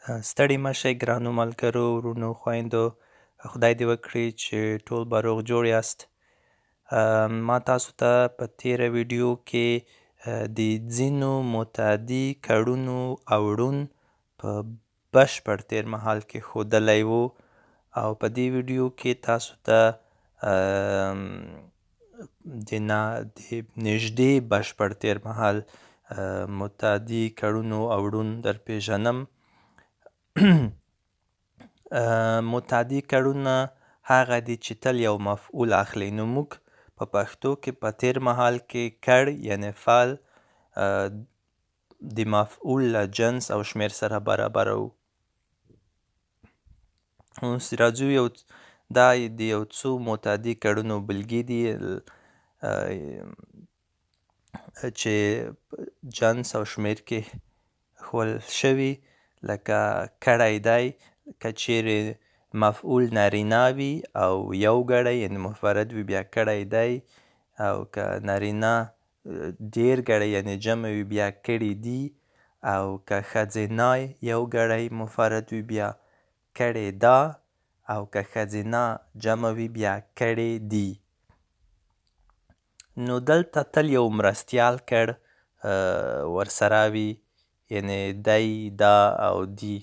ستړي مه شئ ګرانو ملګرو ورونو خویندو خدای دې وکړي چې ټول به روغ جوړ یاست. ما تاسو ته په تیره ویډیو کې د ځینو متعدي کړنو اوړون په بشپړ تېرمهال کې ښودلی و او په دې ویډیو کې تاسو ته د نژدې بشپړ تېرمهال متعدي کړنو اوړون در پیژنم. متعدي کړونه هغه دي چې تل یو مفعول اخلي. نو موږ په پښتو کې په تېرمهال کې کړ یعنې فعل د مفعول له جنس او شمېر سره برابروو. اوس راځو دا د یو څو متعدي کړنو بېلګې دي چې جنس او شمېر کې ښوول شوي، لکه کړی دی که چیرې مفعول نارینه وي او یو ګړی یعنې مفرد وي بیا کړی دی، او که نارینه ډېر ګړی یعنې جمع وي بیا کړي دي، او که ښځینه یو ګړی مفرد وي بیا کړې ده، او که ښځینه جمع وي بیا کړې دي. نو دلته تل یو مرستیال کړ ورسره وي یعنې دی، دا او دی،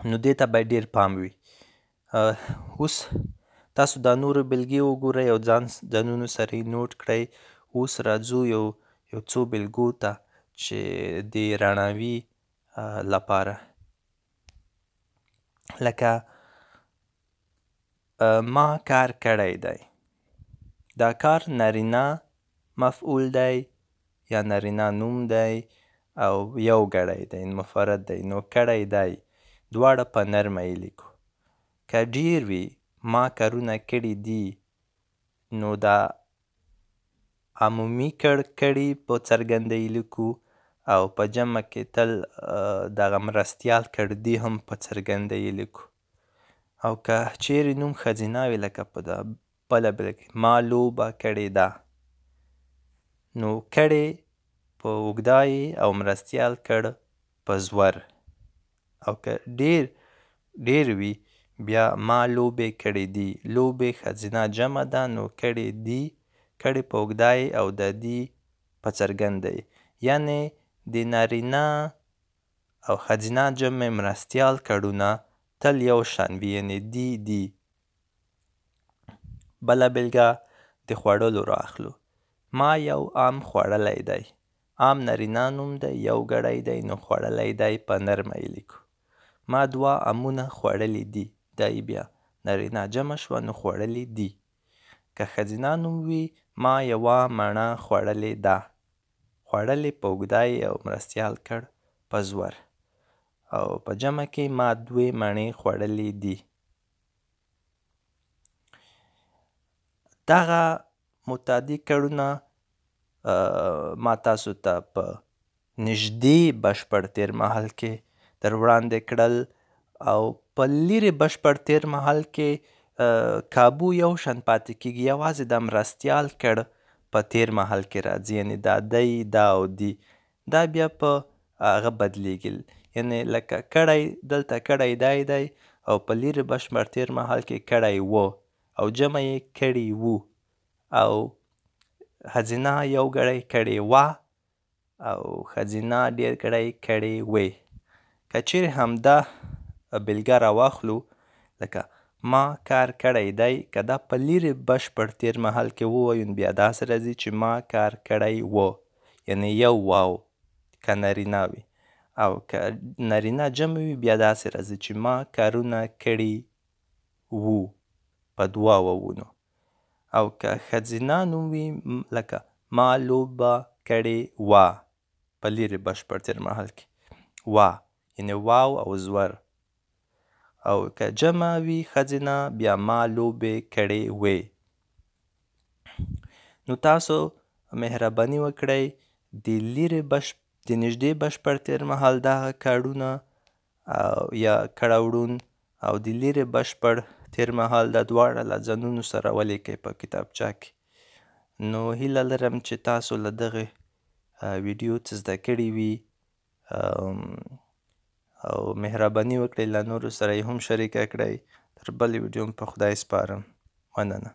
نو دې ته باید ډېر پام وي. اوس تاسو دا نورې بېلګې وګورئ او ځانونو سره یې نوټ کړئ. اوس راځو یو څو بېلګو ته چې د رڼاوي لپاره، لکه ما کار کړی دی. دا کار نارینه مفعول دی یا نارینه نوم دی او یو ګړی دی مفرد دی، نو کړی دی دواړه په نرمه یې لیکو. که ډېر وي ما کارونه کړي دي، نو دا عمومي کړي په څرګنده یې لیکو، او په جمع کې تل دغه مرستیال کړ دي هم په څرګنده یې لیکو. او که چیرې نوم ښځینه وي لکه په بله بېلګه ما لوبه کړې ده، نو کړې په اوږده یې او مرستیال کړ په زور. او که ډېر وي بیا ما لوبې کړې دي. لوبې ښځینه جمع ده، نو کړې دي کړې په اوږده یې او د دي په څرګنده یې، یعنې د نارینه او ښځینه جمع مرستیال کړونه تل یو شان وي، یعنې دي. بله بېلګه د خوړلو را اخلو. ما یو ام خوړلی دی. ام نارینه نوم دی، یو ګړی دی، نو خوړلی دی په نرمه یې لیکو. ما دوه امونه خوړلي دي، دا یې بیا نارینه جمع شوه نو خوړلي دي. که ښځینه نوم وي ما یوه مڼه خوړلې ده. خوړلې په اوږده یې او مرستیال کړ په زور، او په جمع کې ما دوې مڼې خوړلې دي. دغه متعدي کړونه ما تاسو ته په نژدې بشپړ تېرمهال کې در وړاندې کړل، او په لیرې بشپړ تېرمهال کې کابو یو شان پاتې کېږي، یوازې د مرستیال کړ په تېرمهال کې راځي، یعنې دا دی، دا او دی، دا بیا په هغه بدلیږي. یعنې لکه کړی دلته کړی دی او په لیرې بشپړ تېرمهال کې کړی و او جمع یې کړي وو، او ښځینه یو ګړی کړې وه او ښځینه ډېر ګړی کړې وې. که چیرې همدا بېلګه راواخلو لکه ما کار کړی دی، که دا په لیرې بشپړ تېرمهال کې ووایو نو بیا داسې راځي چې ما کار کړی و، یعنې یو واو که نارینه وي، او که نارینه جمع وي بیا داسې راځي چې ما کارونه کړي وو په دوه واوونو. او که ښځینه نوم وي لکه ما لوبه کړې وه په لیرې بشپړ تېرمهال کې وه یعنې واو او زور. او که جمع وي ښځینه بیا ما لوبې کړې وې. نو تاسو مهرباني وکړئ د نژدې بشپړ تېرمهال دغه کړونه یا کړاوړون او د لیرې بشپړ تېرمهال دا دواړه له ځانونو سره ولیکئ په کتابچه کې. نو هیله لرم چې تاسو له دغې ویډیو څه زده کړي وي او مهرباني وکړئ له نورو سره یې هم شریکه کړئ. تر بلې ویډیو په خدای سپارم. مننه.